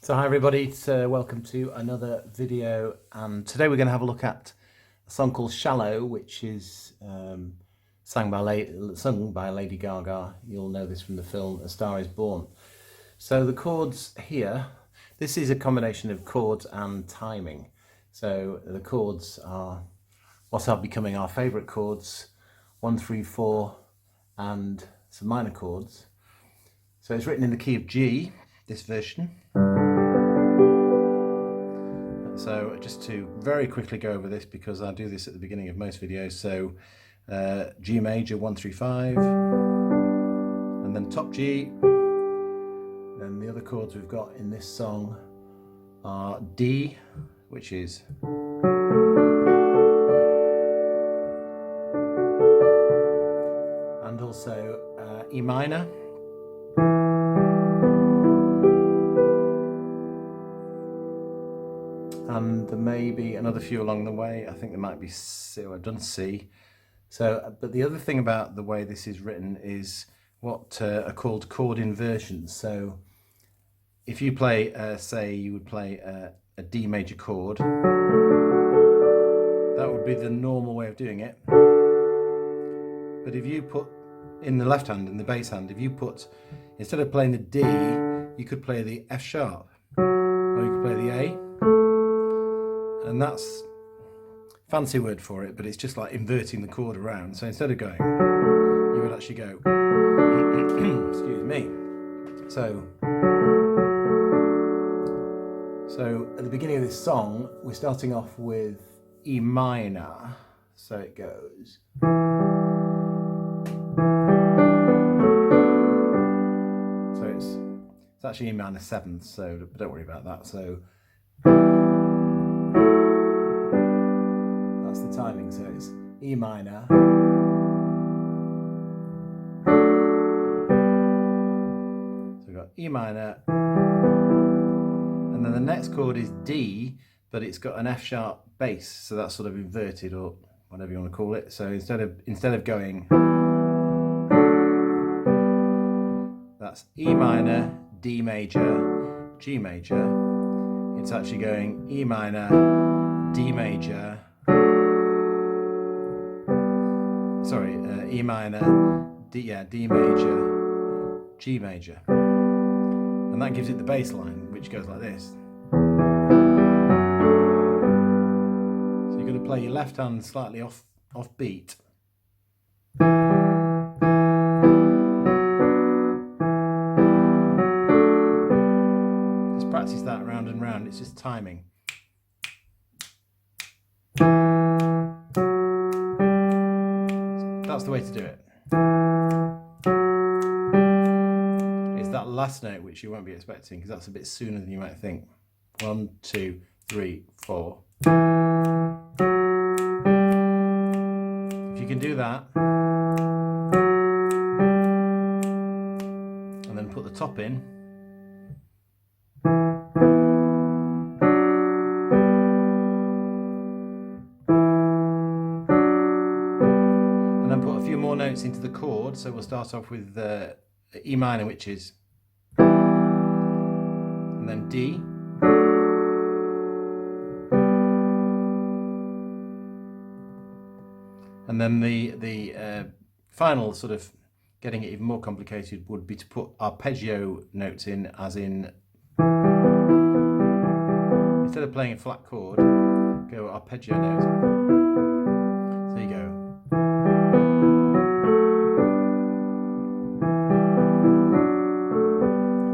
So hi everybody, welcome to another video, and today we're going to have a look at a song called Shallow, which is sung by Lady Gaga. You'll know this from the film A Star Is Born. So the chords here, this is a combination of chords and timing. So the chords are what are becoming our favourite chords, 1, 3, 4 and some minor chords. So it's written in the key of G, this version. So just to very quickly go over this, because I do this at the beginning of most videos. So G major 1, 3, 5, and then top G. Then the other chords we've got in this song are D, which is and also E minor. And there may be another few along the way. I think there might be C. I've done C. So, but the other thing about the way this is written is what are called chord inversions. So, if you play, say, you would play a D major chord, that would be the normal way of doing it. But if you put in the left hand, in the bass hand, if you put, instead of playing the D, you could play the F sharp, or you could play the A. And that's fancy word for it, but it's just like inverting the chord around. So instead of going, you would actually go, excuse me. So at the beginning of this song, we're starting off with E minor. So it goes. So it's actually E minor 7th, so don't worry about that. So the timing, so it's E minor, so we've got E minor, and then the next chord is D, but it's got an F sharp bass, so that's sort of inverted, or whatever you want to call it. So instead of going, that's E minor, D major, G major, it's actually going E minor, D major, E minor, D major, G major, and that gives it the bass line, which goes like this. So you're going to play your left hand slightly off beat. Just practice that round and round. It's just timing. That's the way to do it. It's that last note which you won't be expecting, because that's a bit sooner than you might think. 1, 2, 3, 4. If you can do that, and then put the top in, put a few more notes into the chord. So we'll start off with E minor, which is, and then D, and then the final sort of getting it even more complicated would be to put arpeggio notes in, as in, instead of playing a flat chord, go arpeggio notes. So you go.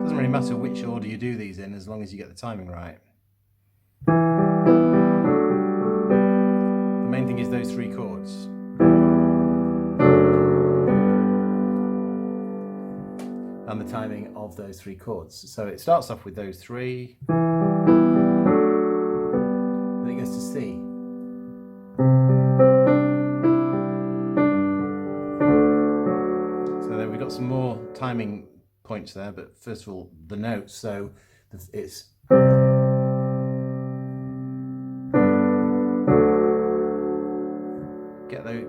Doesn't really matter which order you do these in, as long as you get the timing right. The main thing is those 3 chords. And the timing of those 3 chords. So it starts off with those 3, then it goes to C. So then we've got some more timing points there, but first of all, the notes. So it's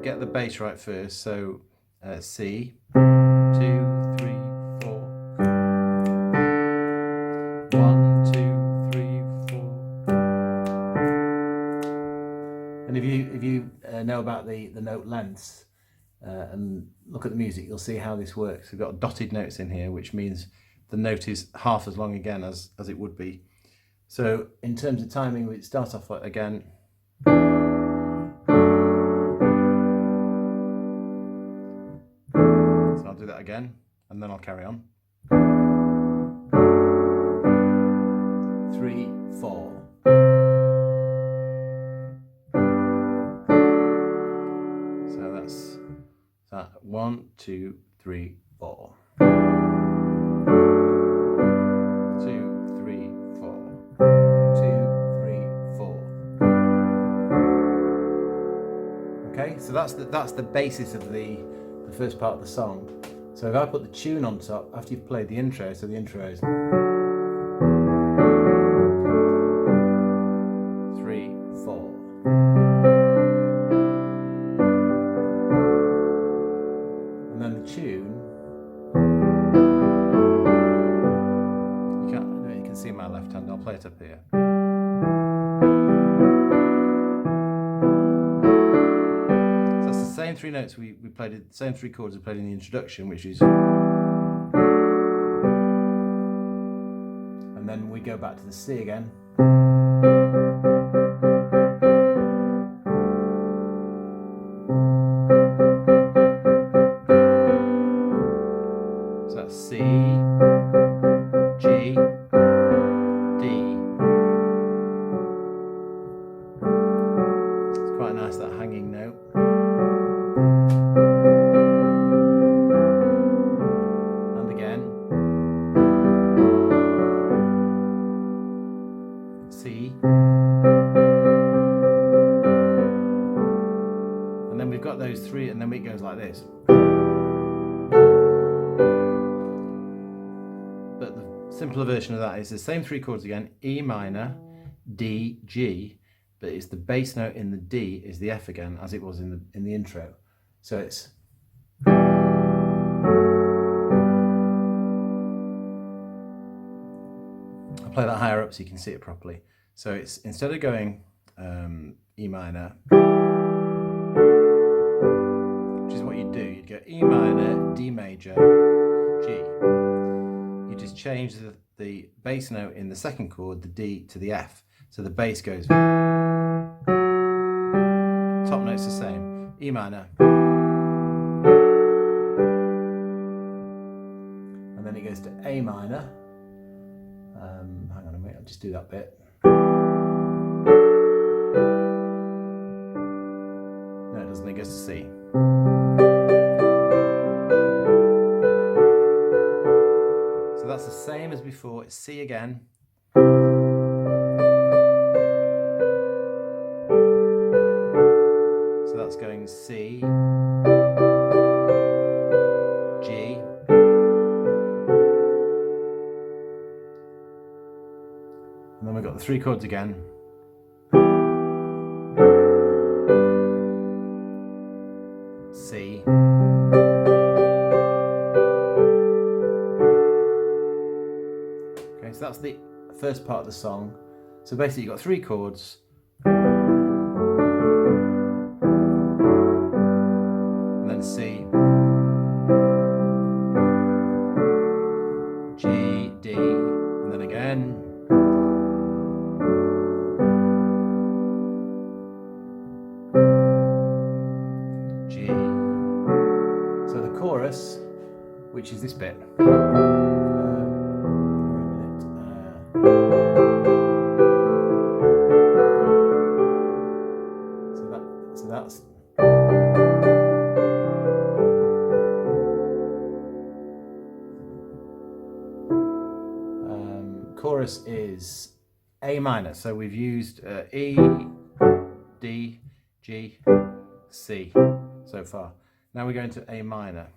get the bass right first. So C, 2, 3, 4, 1, 2, about the note lengths and look at the music, you'll see how this works. We've got dotted notes in here, which means the note is half as long again as it would be. So in terms of timing, we start off again. So I'll do that again, and then I'll carry on. 3, 4. So that's that. 1, 2, 3, 4. 2, 3, 4. 2, 3, 4. Okay, so that's the basis of the first part of the song. So if I put the tune on top after you've played the intro, so the intro is 3, 4. And then the tune, you can see my left hand, I'll play it up here. So that's the same 3 notes we played, the same 3 chords we played in the introduction, which is, and then we go back to the C again. So that's C, G, D. It's quite nice, that hanging note. And again. C. And then we've got those 3, and then it goes like this. But the simpler version of that is the same 3 chords again: E minor, D, G, but it's the bass note in the D is the F again, as it was in the intro. So it's I'll play that higher up so you can see it properly. So it's, instead of going E minor, which is what you'd do, you'd go E minor, D major, G. You just change the bass note in the second chord, the D, to the F. So the bass goes, top note's the same, E minor. And then it goes to A minor. Hang on a minute, I'll just do that bit. No, it doesn't, it goes to C. So that's the same as before, it's C again. So that's going C, G, and then we've got the 3 chords again. C, okay, so that's the first part of the song. So basically you've got 3 chords, and then C, G, D, and then again, G. So the chorus, which is this bit. So that's chorus is A minor. So we've used E, D, G, C so far. Now we're going to A minor.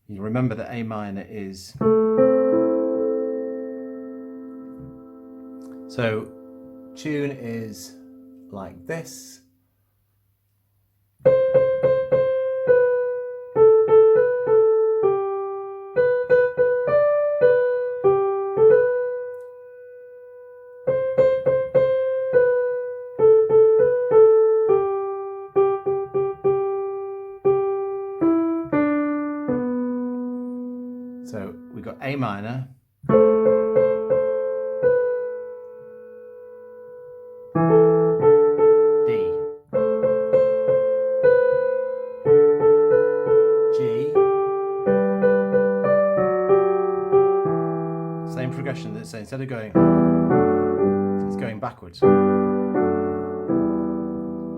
You remember that A minor is, so tune is like this. So we've got A minor, D, G, same progression, so instead of going, it's going backwards.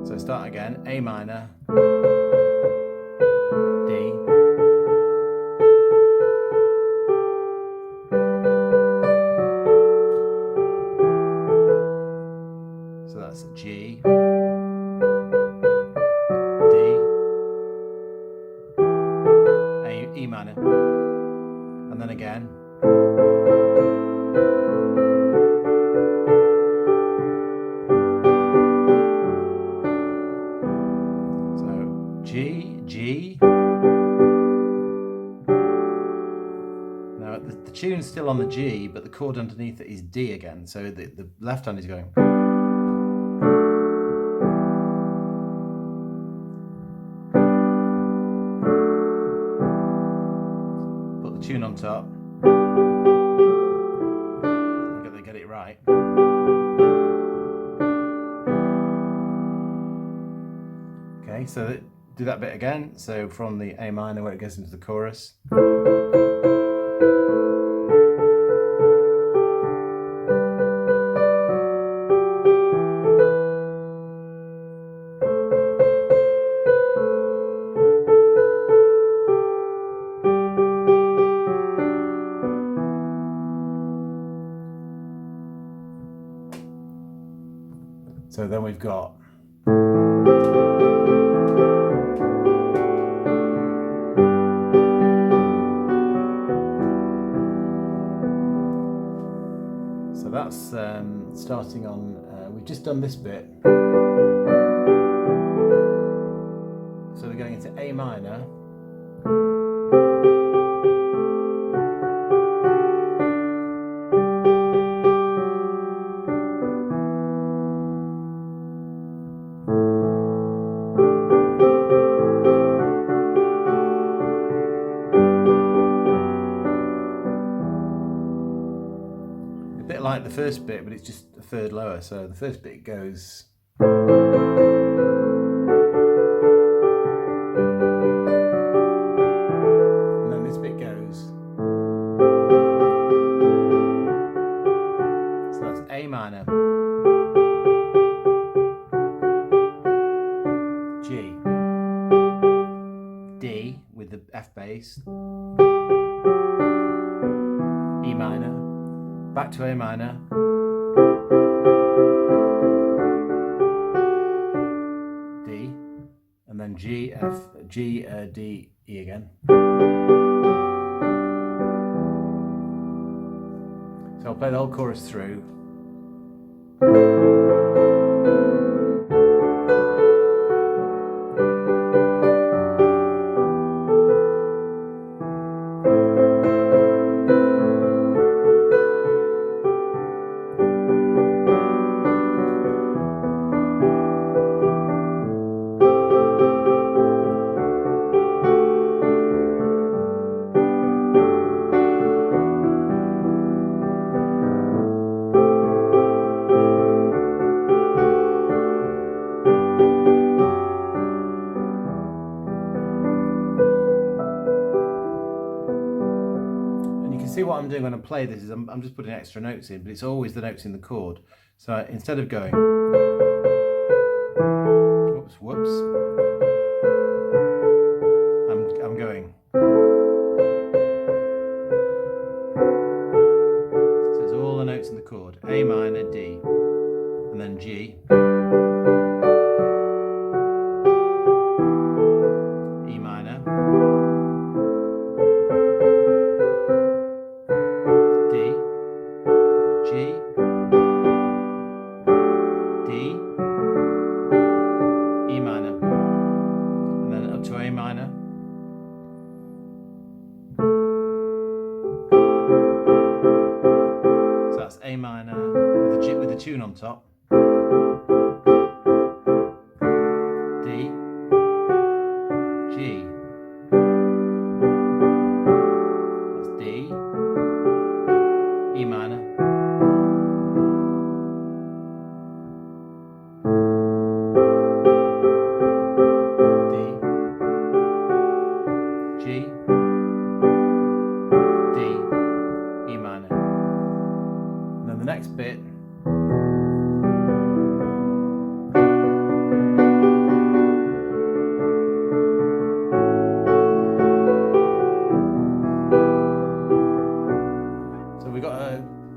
So start again, A minor, D, so that's G, D, E minor, and then again. So G, G. Now the tune's still on the G, but the chord underneath it is D again. So the left hand is going. Put the tune on top. I've got to get it right. Okay, so do that bit again. So from the A minor where it goes into the chorus. So then we've got so that's starting on, we've just done this bit. So we're going into A minor. A bit like the first bit, but it's just a third lower. So the first bit goes. And then this bit goes. So that's A minor, G, D with the F bass, E minor, back to A minor, D, and then G, F, G, D, E again. So I'll play the whole chorus through. See what I'm doing when I play this is I'm just putting extra notes in, but it's always the notes in the chord. So instead of going, whoops, I'm going. So it's all the notes in the chord: A minor, D, and then G, E minor, D, G, D, E minor, and then up to A minor. So that's A minor with the tune on top. D, G, that's D,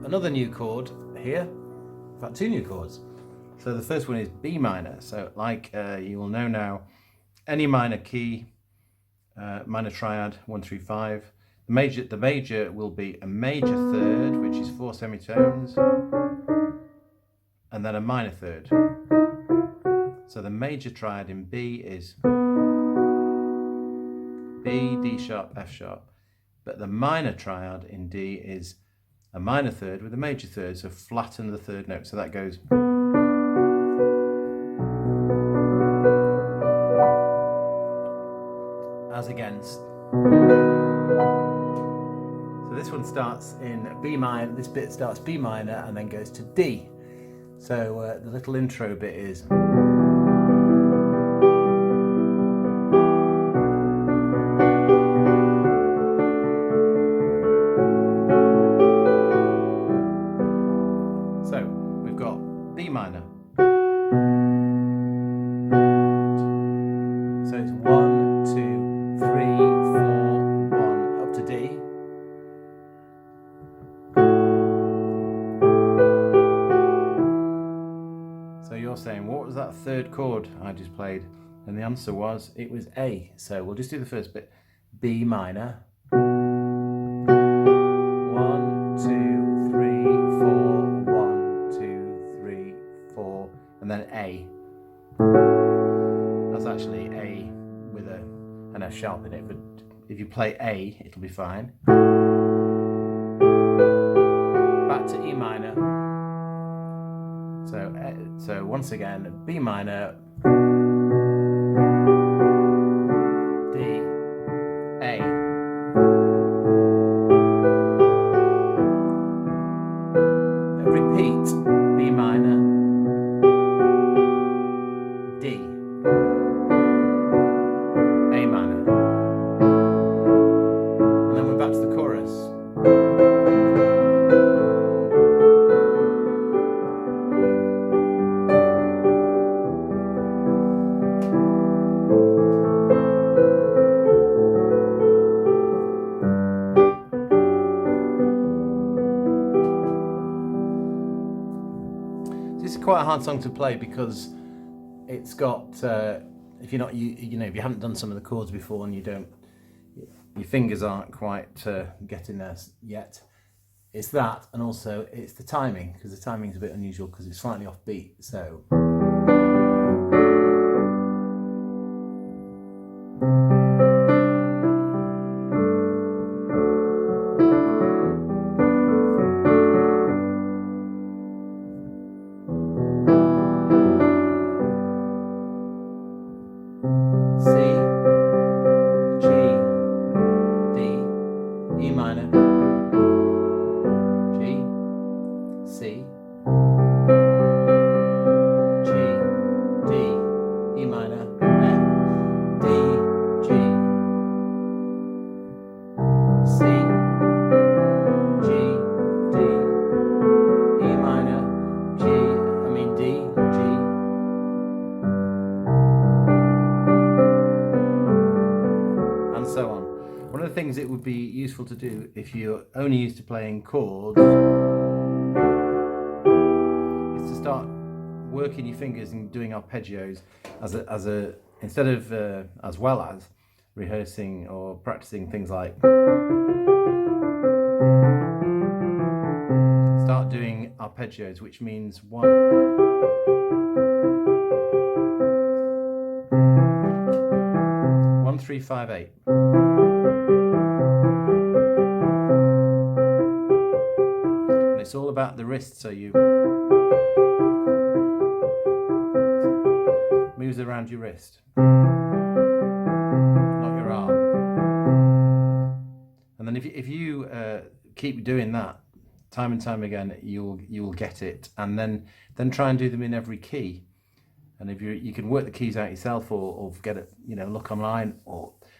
another new chord here. In fact, two new chords. So the first one is B minor. So like you will know now, any minor key, minor triad, 1 through 5. The major will be a major third, which is 4 semitones, and then a minor third. So the major triad in B is B, D sharp, F sharp. But the minor triad in D is a minor third with a major third, so flatten the third note. So that goes. As against. So this one starts in B minor, this bit starts B minor and then goes to D. So the little intro bit is. So we've got B minor. So it's 1, 2, 3, 4, 1 up to D. So you're saying, what was that third chord I just played? And the answer was, it was A. So we'll just do the first bit. B minor. 1, 2, 3, 4, 1, 2, 3, 4, and then A. That's actually A with an F sharp in it, but if you play A, it'll be fine. Back to E minor. So once again, B minor, D, A. Repeat, B minor, D, A minor. And then we're back to the chorus. This is quite a hard song to play because it's got, if you're not, you know, if you haven't done some of the chords before and you don't, your fingers aren't quite getting there yet. It's that, and also it's the timing, because the timing is a bit unusual because it's slightly off beat. So. C, G, D, E minor, G, C, G, D, E minor, F, D, G, C, G, D, E minor, D, G. And so on. One of the things it would be useful to do if you're only used to playing chords is to start working your fingers and doing arpeggios instead of as well as rehearsing or practicing things like. Start doing arpeggios, which means 1, 1, 3, 5, 8. And it's all about the wrist, so you moves around your wrist, not your arm. And then if you keep doing that time and time again, you'll get it. And then try and do them in every key. And if you can work the keys out yourself or get it, look online.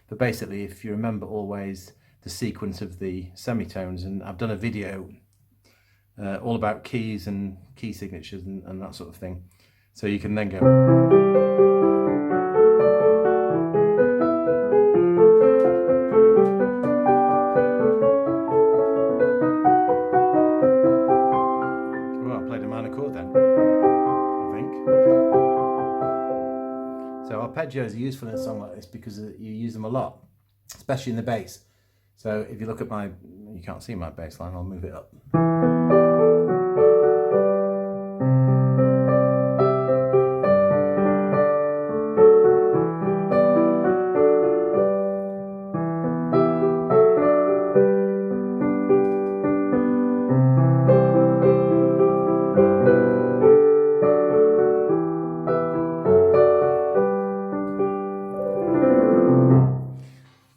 But basically, if you remember always the sequence of the semitones, and I've done a video all about keys and key signatures and that sort of thing. So you can then go. arpeggios are useful in a song like this because you use them a lot, especially in the bass. So if you look at you can't see my bass line, I'll move it up.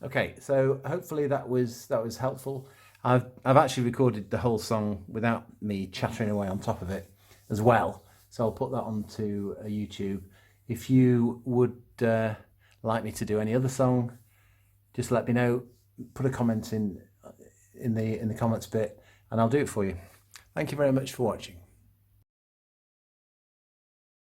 Okay, so hopefully that was helpful. I've actually recorded the whole song without me chattering away on top of it as well, so I'll put that onto YouTube. If you would like me to do any other song, just let me know. Put a comment in the comments bit, and I'll do it for you. Thank you very much for watching.